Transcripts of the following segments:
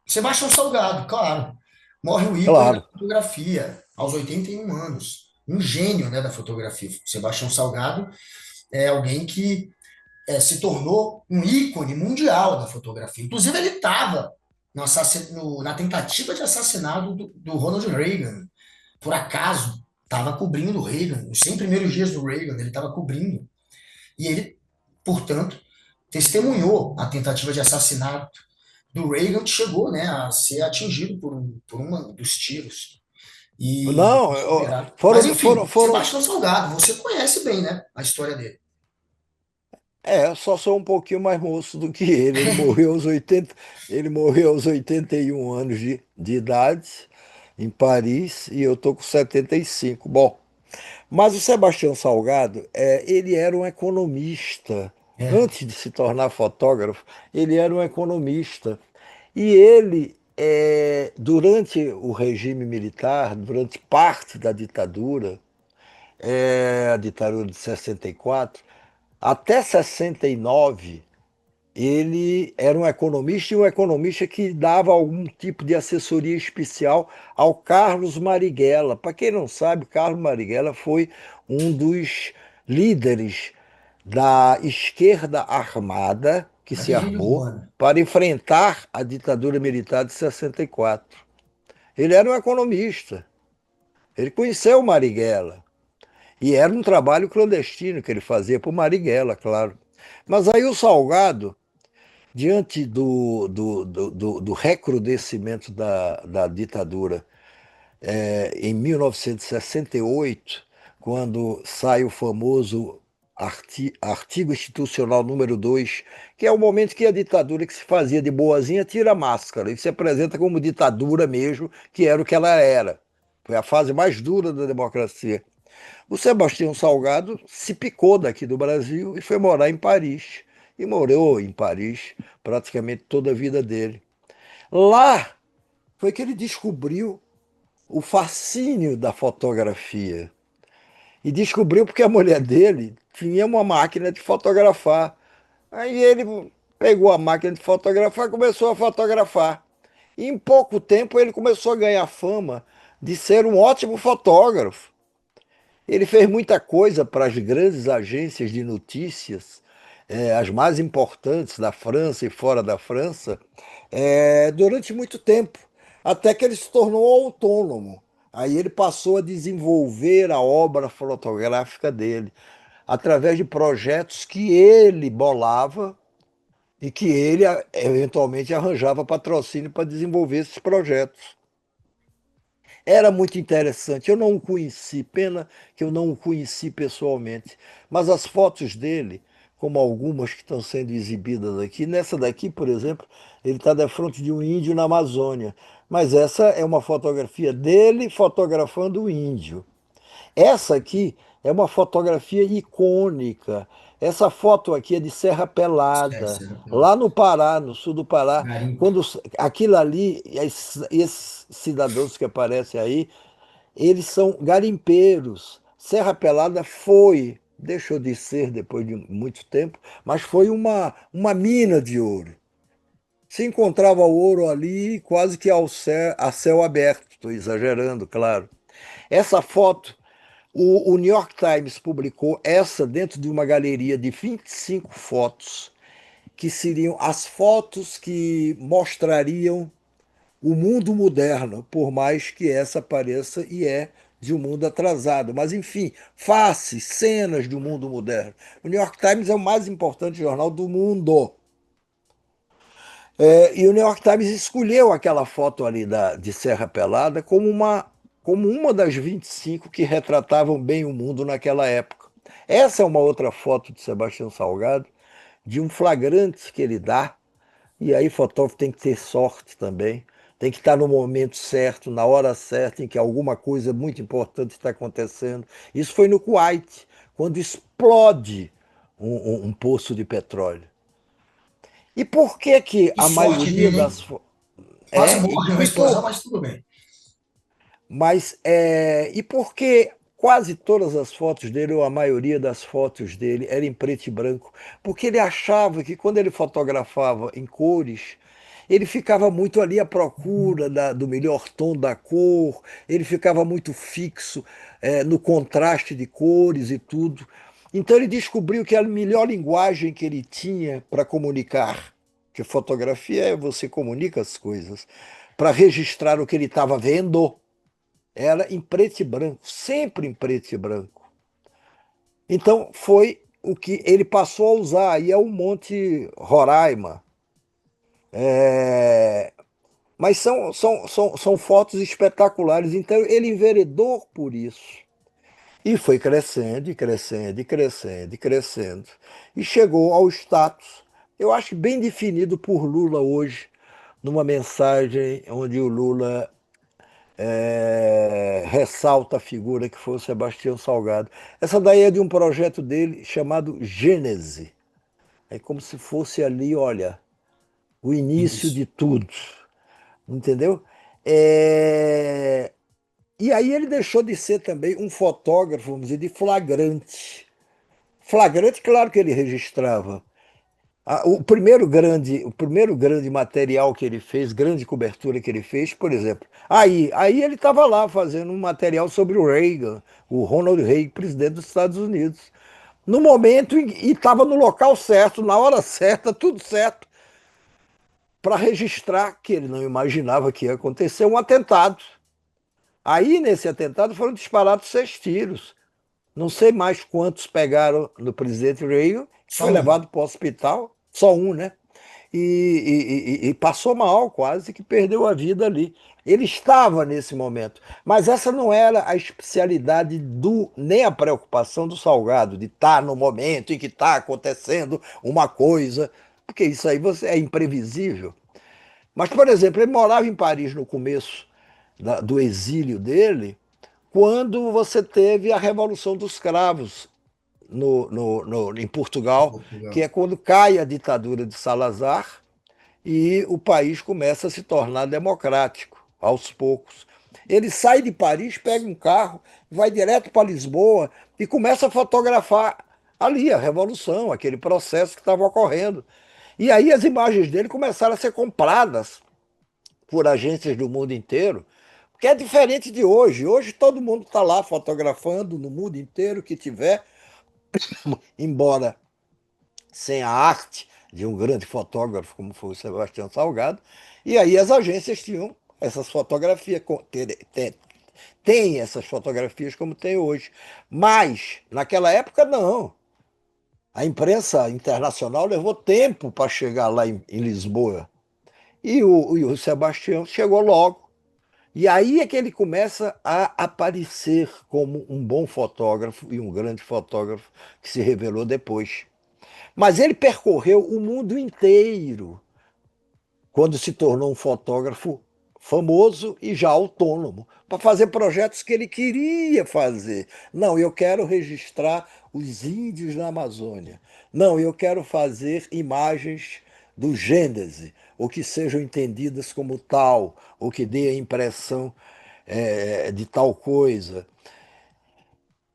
Sebastião Salgado, claro. Morre o ícone da Claro. fotografia, aos 81 anos. Um gênio, né, da fotografia. Sebastião Salgado é alguém que se tornou um ícone mundial da fotografia. Inclusive, ele estava na tentativa de assassinato do Ronald Reagan. Por acaso, estava cobrindo o Reagan. Os 100 primeiros dias do Reagan, ele estava cobrindo. E ele, portanto, testemunhou a tentativa de assassinato do Reagan, que chegou, né, a ser atingido por um dos tiros e Não, depois foi liberado. Mas foram, foram, enfim, foram. Sebastião Salgado, você conhece bem, né, a história dele. Eu só sou um pouquinho mais moço do que ele. Ele morreu aos 81 anos de idade em Paris e eu tô com 75. Bom, mas o Sebastião Salgado, ele era um economista. É, Antes de se tornar fotógrafo, ele era um economista. E ele, durante o regime militar, durante parte da ditadura, a ditadura de 64, até 69, ele era um economista e um economista que dava algum tipo de assessoria especial ao Carlos Marighella. Para quem não sabe, Carlos Marighella foi um dos líderes da esquerda armada que a se guerrilha armou urbana. para enfrentar a ditadura militar de 64. Ele era um economista. Ele conheceu o Marighella. E era um trabalho clandestino que ele fazia para o Marighella, claro. Mas aí o Salgado, diante do recrudescimento da ditadura, em 1968, quando sai o famoso artigo institucional número 2, que é o momento que a ditadura que se fazia de boazinha tira a máscara e se apresenta como ditadura mesmo, que era o que ela era. Foi a fase mais dura da democracia. O Sebastião Salgado se picou daqui do Brasil e foi morar em Paris. E morou em Paris praticamente toda a vida dele. Lá foi que ele descobriu o fascínio da fotografia. E descobriu porque a mulher dele tinha uma máquina de fotografar. Aí ele pegou a máquina de fotografar e começou a fotografar. E em pouco tempo ele começou a ganhar fama de ser um ótimo fotógrafo. Ele fez muita coisa para as grandes agências de notícias, as mais importantes da França e fora da França, durante muito tempo, até que ele se tornou autônomo. Aí ele passou a desenvolver a obra fotográfica dele, através de projetos que ele bolava e que ele eventualmente arranjava patrocínio para desenvolver esses projetos. Era muito interessante. Eu não o conheci, pena que eu não o conheci pessoalmente. Mas as fotos dele, como algumas que estão sendo exibidas aqui, nessa daqui, por exemplo, ele está de frente de um índio na Amazônia. Mas essa é uma fotografia dele fotografando o índio. Essa aqui é uma fotografia icônica. Essa foto aqui é de Serra Pelada, Serra Pelada. lá no Pará, no sul do Pará. Garimpo. Quando aquilo ali, esses cidadãos que aparecem aí, eles são garimpeiros. Serra Pelada foi, deixou de ser depois de muito tempo, mas foi uma mina de ouro. Se encontrava ouro ali quase que a céu aberto, estou exagerando, claro. Essa foto o New York Times publicou essa dentro de uma galeria de 25 fotos, que seriam as fotos que mostrariam o mundo moderno, por mais que essa pareça e é de um mundo atrasado. Mas, enfim, faces, cenas do mundo moderno. O New York Times é o mais importante jornal do mundo. E o New York Times escolheu aquela foto ali de Serra Pelada como uma das 25 que retratavam bem o mundo naquela época. Essa é uma outra foto de Sebastião Salgado, de um flagrante que ele dá, e aí fotógrafo tem que ter sorte também, tem que estar no momento certo, na hora certa, em que alguma coisa muito importante está acontecendo. Isso foi no Kuwait, quando explode um poço de petróleo. E por que que Que a sorte maioria dele, hein? das Quase é morre numa e explosão, por mas tudo bem. e por que quase todas as fotos dele ou a maioria das fotos dele era em preto e branco? Porque ele achava que quando ele fotografava em cores, Ele ficava muito ali à procura do melhor tom da cor, ele ficava muito fixo no contraste de cores e tudo. Então ele descobriu que a melhor linguagem que ele tinha para comunicar, que fotografia é você comunica as coisas, para registrar o que ele estava vendo, era em preto e branco, sempre em preto e branco. Então foi o que ele passou a usar, e é o Monte Roraima. É, mas são fotos espetaculares. Então ele enveredou por isso. E foi crescendo, e crescendo, e crescendo, e crescendo. E chegou ao status, eu acho bem definido por Lula hoje, numa mensagem onde o Lula ressalta a figura que foi o Sebastião Salgado. Essa daí é de um projeto dele chamado Gênese. É como se fosse ali, olha, o início Isso. de tudo. Entendeu? É, E aí ele deixou de ser também um fotógrafo, vamos dizer, de flagrante. Flagrante, claro que ele registrava. O primeiro grande material que ele fez, grande cobertura que ele fez, por exemplo. Aí ele estava lá fazendo um material sobre o Reagan, o Ronald Reagan, presidente dos Estados Unidos. No momento, e estava no local certo, na hora certa, tudo certo, para registrar que ele não imaginava que ia acontecer um atentado. Aí, nesse atentado, foram disparados 6 tiros. Não sei mais quantos pegaram no presidente Reagan, que Só foi um. levado para o hospital, só um, né? E passou mal, quase que perdeu a vida ali. Ele estava nesse momento, mas essa não era a especialidade nem a preocupação do Salgado, de estar no momento em que está acontecendo uma coisa, porque isso aí é imprevisível. Mas, por exemplo, ele morava em Paris no começo do exílio dele, quando você teve a Revolução dos Cravos em Em Portugal, que Portugal. é quando cai a ditadura de Salazar e o país começa a se tornar democrático, aos poucos. Ele sai de Paris, pega um carro, vai direto para Lisboa e começa a fotografar ali a Revolução, aquele processo que estava ocorrendo. E aí as imagens dele começaram a ser compradas por agências do mundo inteiro, porque é diferente de hoje. Hoje todo mundo está lá fotografando no mundo inteiro que tiver, embora sem a arte de um grande fotógrafo como foi o Sebastião Salgado, e aí as agências tinham essas fotografias, tem essas fotografias como tem hoje. Mas, naquela época, não. A imprensa internacional levou tempo para chegar lá em Lisboa. E o Sebastião chegou logo. E aí é que ele começa a aparecer como um bom fotógrafo e um grande fotógrafo que se revelou depois. Mas ele percorreu o mundo inteiro quando se tornou um fotógrafo famoso e já autônomo, para fazer projetos que ele queria fazer. Não, eu quero registrar os índios na Amazônia. Não, eu quero fazer imagens do Gênese, ou que sejam entendidas como tal, ou que dê a impressão de tal coisa.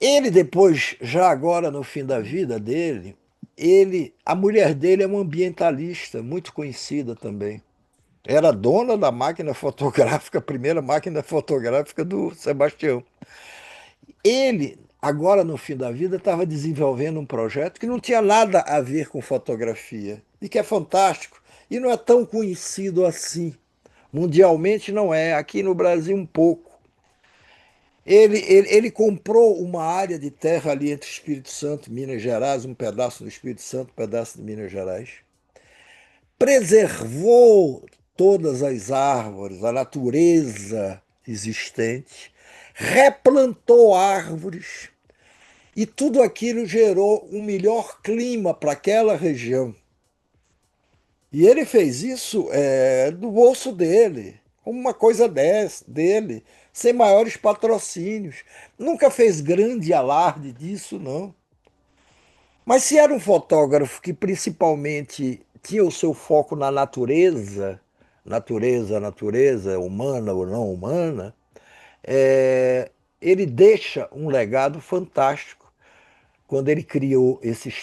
Ele depois, já agora no fim da vida dele, a mulher dele é uma ambientalista muito conhecida também. Era dona da máquina fotográfica, a primeira máquina fotográfica do Sebastião. Ele, agora no fim da vida, estava desenvolvendo um projeto que não tinha nada a ver com fotografia, e que é fantástico, e não é tão conhecido assim. Mundialmente não é, aqui no Brasil um pouco. Ele comprou uma área de terra ali entre Espírito Santo e Minas Gerais, um pedaço do Espírito Santo, um pedaço de Minas Gerais. Preservou todas as árvores, a natureza existente, replantou árvores e tudo aquilo gerou um melhor clima para aquela região. E ele fez isso do bolso dele, uma coisa dele, sem maiores patrocínios. Nunca fez grande alarde disso, não. Mas se era um fotógrafo que principalmente tinha o seu foco na natureza, humana ou não humana, ele deixa um legado fantástico quando ele criou esse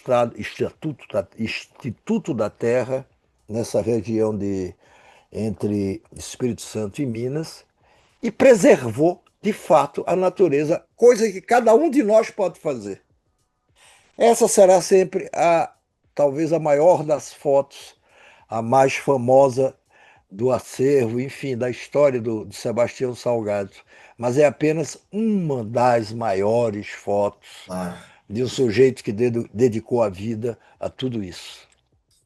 Instituto da Terra, nessa região entre Espírito Santo e Minas e preservou, de fato, a natureza, coisa que cada um de nós pode fazer. Essa será sempre talvez a maior das fotos, a mais famosa do acervo, enfim, da história do Sebastião Salgado. Mas é apenas uma das maiores fotos Claro. de um sujeito que dedicou a vida a tudo isso.